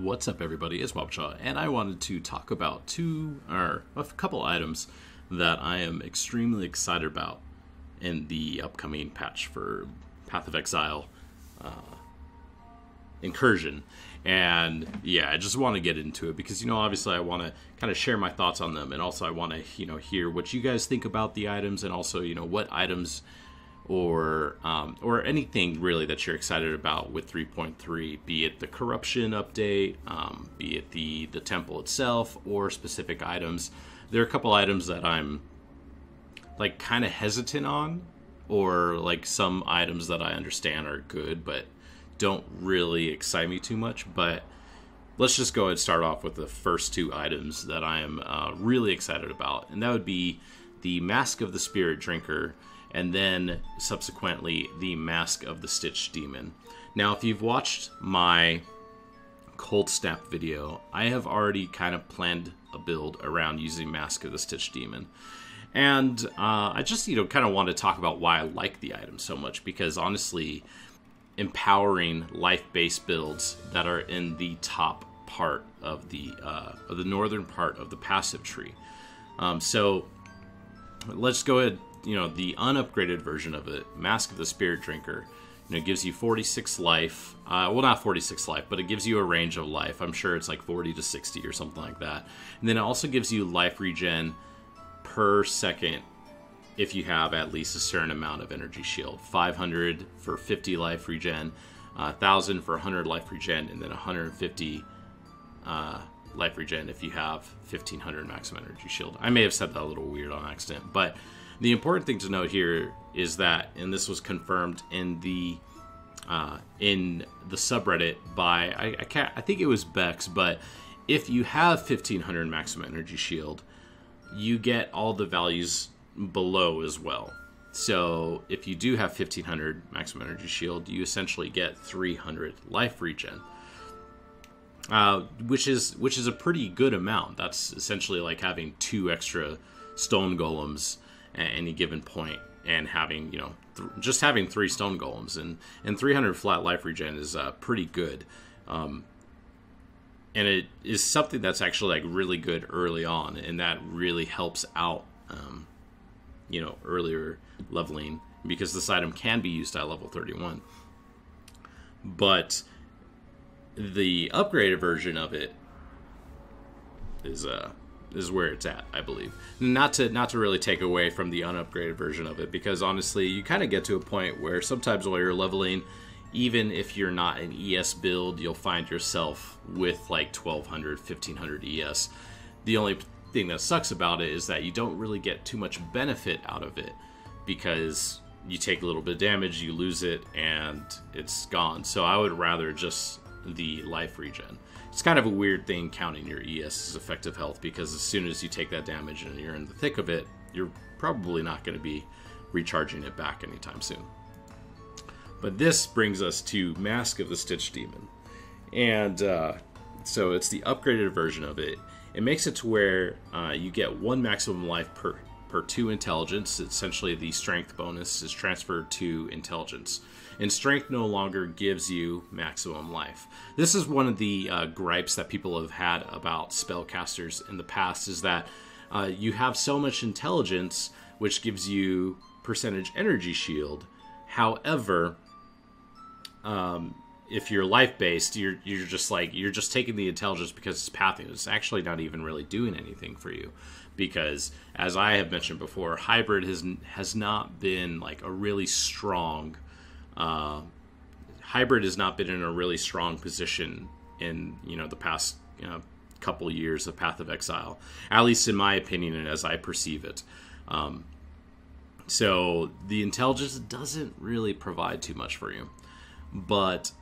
What's up, everybody? It's waba, and I wanted to talk about a couple items that I am extremely excited about in the upcoming patch for Path of Exile Incursion. And yeah, I just want to get into it because, obviously I want to kind of share my thoughts on them, and also I want to, hear what you guys think about the items, and also, what items or anything really that you're excited about with 3.3, be it the corruption update, be it the temple itself, or specific items. There are a couple items that I'm like kind of hesitant on, or like some items that I understand are good but don't really excite me too much. But let's just go ahead and start off with the first two items that I am really excited about, and that would be the Mask of the Spirit Drinker, and then subsequently the Mask of the Stitched Demon. Now, if you've watched my Cold Snap video, I have already kind of planned a build around using Mask of the Stitched Demon. And I just, kind of want to talk about why I like the item so much, because honestly, empowering life-based builds that are in the top part of the northern part of the passive tree. So let's go ahead. The unupgraded version of it, Mask of the Spirit Drinker, gives you 46 life. Well, not 46 life, but it gives you a range of life. I'm sure it's like 40 to 60 or something like that. And then it also gives you life regen per second if you have at least a certain amount of energy shield. 500 for 50 life regen, 1,000 for 100 life regen, and then 150 life regen if you have 1,500 maximum energy shield. I may have said that a little weird on accident, but the important thing to note here is that, and this was confirmed in the subreddit by I think it was Bex, but if you have 1,500 maximum energy shield, you get all the values below as well. So if you do have 1,500 maximum energy shield, you essentially get 300 life regen, which is a pretty good amount. That's essentially like having 2 extra stone golems at any given point, and having just having 3 stone golems, and 300 flat life regen is pretty good, and it is something that's actually like really good early on, and that really helps out earlier leveling, because this item can be used at level 31. But the upgraded version of it is where it's at, I believe. Not to really take away from the unupgraded version of it, because honestly, you kind of get to a point where sometimes while you're leveling, even if you're not an ES build, you'll find yourself with like 1,200, 1,500 ES. The only thing that sucks about it is that you don't really get too much benefit out of it, because you take a little bit of damage, you lose it, and it's gone. So I would rather just the life regen. It's kind of a weird thing counting your ES as effective health, because as soon as you take that damage and you're in the thick of it, you're probably not going to be recharging it back anytime soon. But this brings us to Mask of the Stitched Demon. And so it's the upgraded version of it. It makes it to where you get 1 maximum life per 2 intelligence. Essentially, the strength bonus is transferred to intelligence, and strength no longer gives you maximum life. This is one of the gripes that people have had about spellcasters in the past, is that you have so much intelligence, which gives you percentage energy shield. However, if you're life-based, you're just taking the intelligence because it's pathing. It's actually not even really doing anything for you, because as I have mentioned before, hybrid has not been like a really strong. Hybrid has not been in a really strong position in the past couple years of Path of Exile, at least in my opinion and as I perceive it. So the intelligence doesn't really provide too much for you, but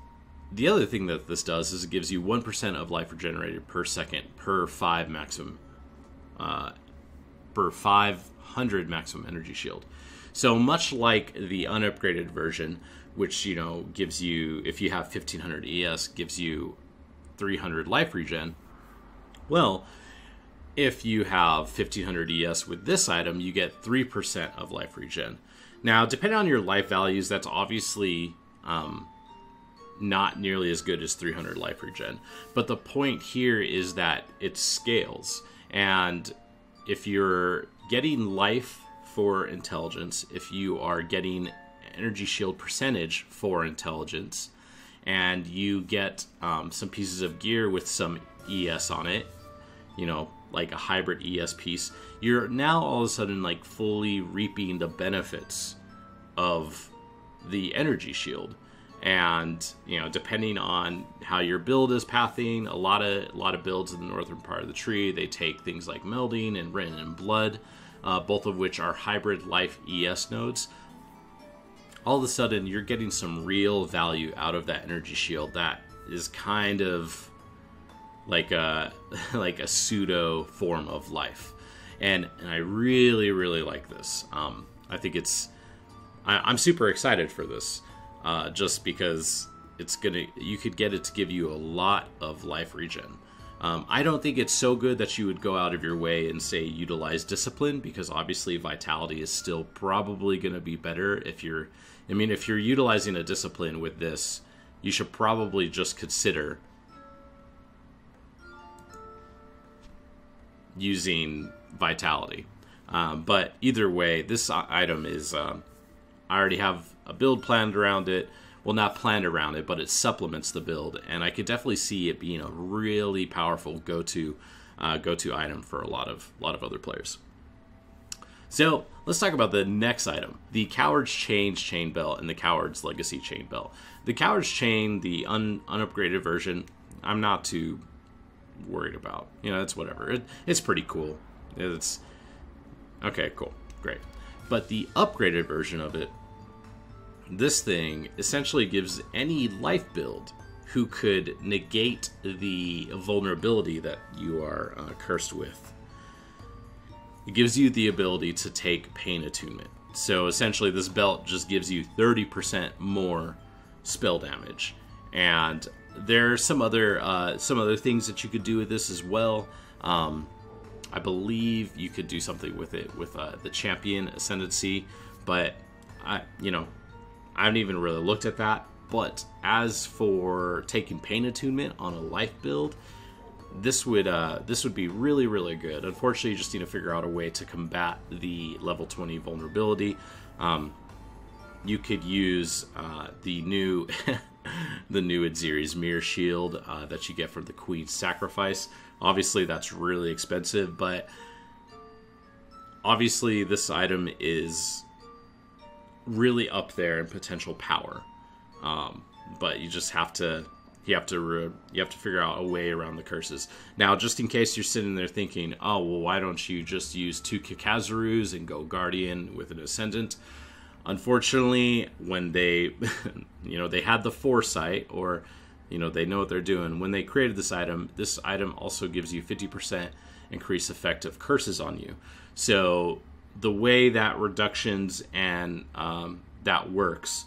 the other thing that this does is it gives you 1% of life regenerated per second per 5 maximum, per 500 maximum energy shield. So much like the unupgraded version, which gives you, if you have 1,500 ES, gives you 300 life regen. Well, if you have 1,500 ES with this item, you get 3% of life regen. Now, depending on your life values, that's obviously not nearly as good as 300 life regen. But the point here is that it scales. And if you're getting life for intelligence, if you are getting energy shield percentage for intelligence, and you get some pieces of gear with some ES on it, you know, like a hybrid ES piece, you're now all of a sudden like fully reaping the benefits of the energy shield. And, you know, depending on how your build is pathing, a lot of builds in the northern part of the tree, they take things like melding and written in blood, both of which are hybrid life ES nodes. All of a sudden, you're getting some real value out of that energy shield that is kind of like a pseudo form of life. And I really, really like this. I think I'm super excited for this. Just because you could get it to give you a lot of life regen. I don't think it's so good that you would go out of your way and say utilize discipline, because obviously vitality is still probably going to be better if you're utilizing a discipline with this. You should probably just consider using vitality. But either way, this item is I already have a build planned around it. Well, not planned around it, but it supplements the build, and I could definitely see it being a really powerful go-to item for a lot of other players. So let's talk about the next item: the Coward's Chain Belt and the Coward's Legacy Chain Belt. The Coward's Chain, the unupgraded version, I'm not too worried about. You know, it's whatever. It's pretty cool. It's okay, cool, great. But the upgraded version of it, this thing essentially gives any life build who could negate the vulnerability that you are cursed with. It gives you the ability to take pain attunement. So essentially this belt just gives you 30% more spell damage. And there are some other things that you could do with this as well. I believe you could do something with it with the Champion Ascendancy, but I haven't even really looked at that. But as for taking pain attunement on a life build, this would be really, really good. Unfortunately, you just need to figure out a way to combat the level 20 vulnerability. You could use the new the new Adziri's Mirror Shield that you get from the Queen's Sacrifice. Obviously, that's really expensive, but obviously this item is really up there in potential power. But you just have to figure out a way around the curses. Now, just in case you're sitting there thinking, oh, well, why don't you just use 2 Kikazurus and go Guardian with an Ascendant? Unfortunately, when they, they had the foresight, or, they know what they're doing. When they created this item also gives you 50% increased effective curses on you. So the way that reductions and that works,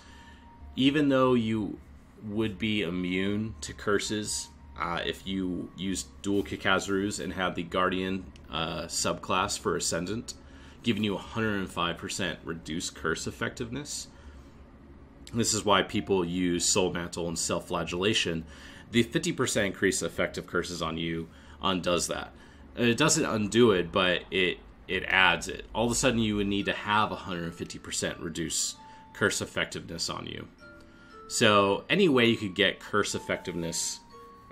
even though you would be immune to curses if you use dual Kikazurus and have the Guardian subclass for Ascendant, giving you 105% reduced curse effectiveness. This is why people use Soul Mantle and Self-Flagellation. The 50% increase effective curses on you undoes that. It doesn't undo it, but it adds it. All of a sudden you would need to have 150% reduced curse effectiveness on you. So any way you could get curse effectiveness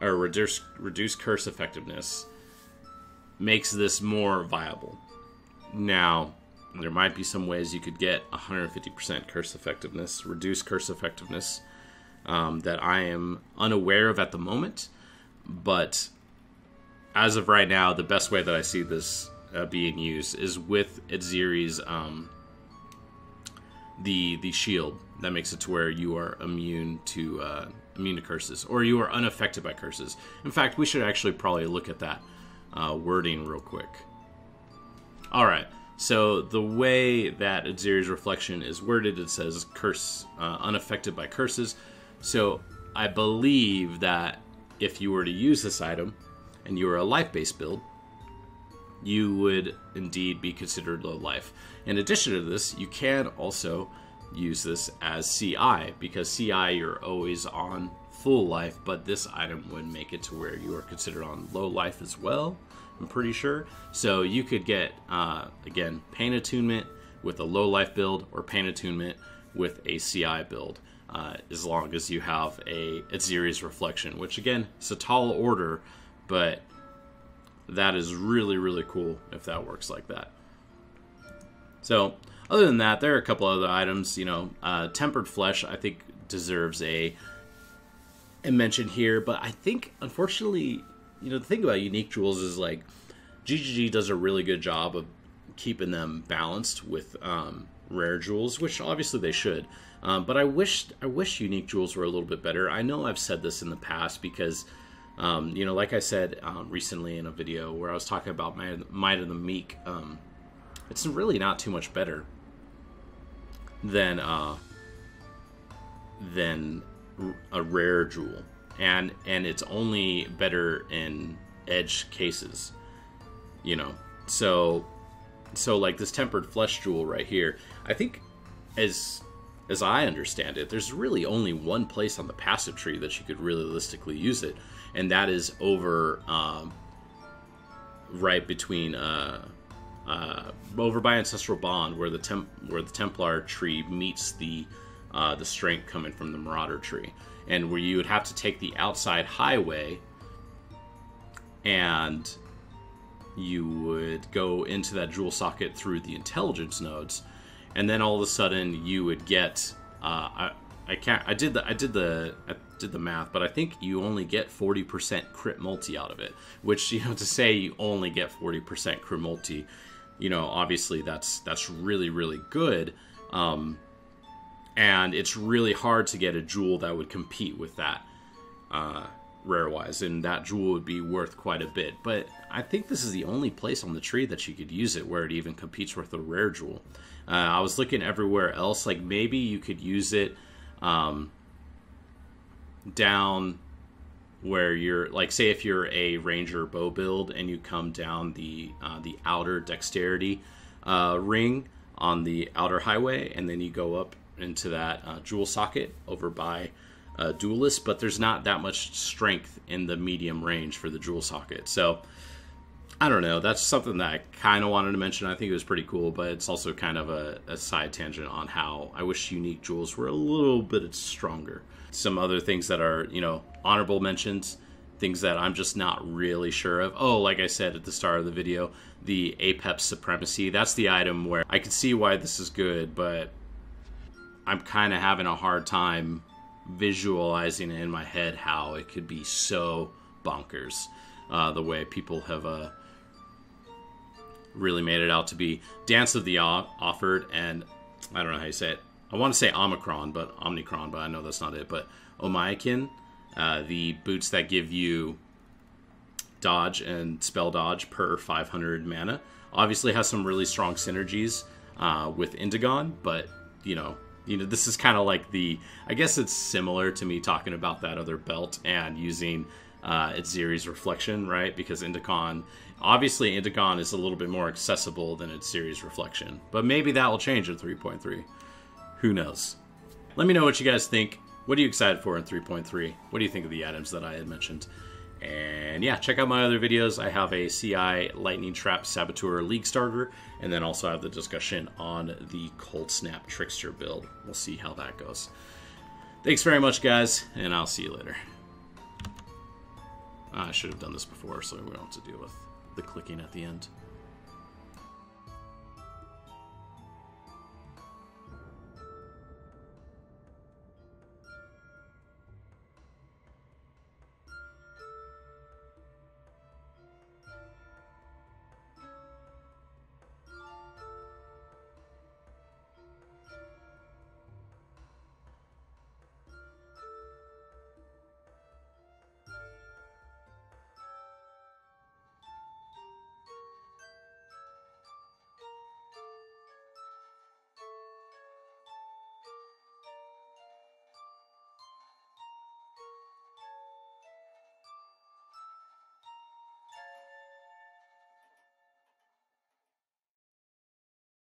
or reduce curse effectiveness makes this more viable. Now, there might be some ways you could get 150% curse effectiveness, reduce curse effectiveness, that I am unaware of at the moment. But as of right now, the best way that I see this being used is with Adziri's the shield that makes it to where you are immune to curses, or you are unaffected by curses. In fact, we should actually probably look at that wording real quick. All right. So the way that Adziri's Reflection is worded, it says curse unaffected by curses. So I believe that if you were to use this item and you were a life-based build, you would indeed be considered low life. In addition to this, you can also use this as CI, because CI you're always on full life, but this item would make it to where you are considered on low life as well, I'm pretty sure. So you could get, again, Pain Attunement with a low life build or Pain Attunement with a CI build, as long as you have a Exile Reflection, which again, it's a tall order, but that is really, really cool if that works like that. So other than that, there are a couple other items. You know, Tempered Flesh, I think, deserves a mention here, but I think, unfortunately, you know, the thing about unique jewels is, like, GGG does a really good job of keeping them balanced with rare jewels, which obviously they should. But I wish unique jewels were a little bit better. I know I've said this in the past because, you know, like I said recently in a video where I was talking about Might of the Meek, it's really not too much better than a rare jewel, and it's only better in edge cases, you know. So like this Tempered Flesh jewel right here, I think, as I understand it, there's really only one place on the passive tree that you could realistically use it, and that is over right between over by Ancestral Bond, where the Templar tree meets the strength coming from the Marauder tree, and where you would have to take the outside highway, and you would go into that jewel socket through the intelligence nodes, and then all of a sudden you would get I did the math, but I think you only get 40% crit multi out of it, which, you know, to say you only get 40% crit multi, you know, obviously that's really, really good. And it's really hard to get a jewel that would compete with that rare-wise, and that jewel would be worth quite a bit. But I think this is the only place on the tree that you could use it where it even competes with a rare jewel. I was looking everywhere else, like maybe you could use it down where you're, like, say if you're a ranger bow build and you come down the outer dexterity ring on the outer highway, and then you go up into that jewel socket over by duelist, but there's not that much strength in the medium range for the jewel socket. So I don't know, that's something that I kind of wanted to mention. I think it was pretty cool, but it's also kind of a side tangent on how I wish unique jewels were a little bit stronger. Some other things that are, you know, honorable mentions, things that I'm just not really sure of. Oh, like I said at the start of the video, the Apex Supremacy. That's the item where I can see why this is good, but I'm kind of having a hard time visualizing in my head how it could be so bonkers, the way people have really made it out to be. Dance of the Offered, and I don't know how you say it. I want to say Omicron, but I know that's not it. But Omaikin, the boots that give you dodge and spell dodge per 500 mana, obviously has some really strong synergies with Indigon, but you know, this is kind of like I guess it's similar to me talking about that other belt and using Exile Reflection, right? Because obviously Indigon is a little bit more accessible than Exile Reflection, but maybe that will change in 3.3. Who knows? Let me know what you guys think. What are you excited for in 3.3? What do you think of the items that I had mentioned? And yeah, check out my other videos. I have a CI Lightning Trap Saboteur League starter, and then also have the discussion on the Cold Snap Trickster build. We'll see how that goes. Thanks very much, guys, and I'll see you later. I should have done this before so we don't have to deal with the clicking at the end.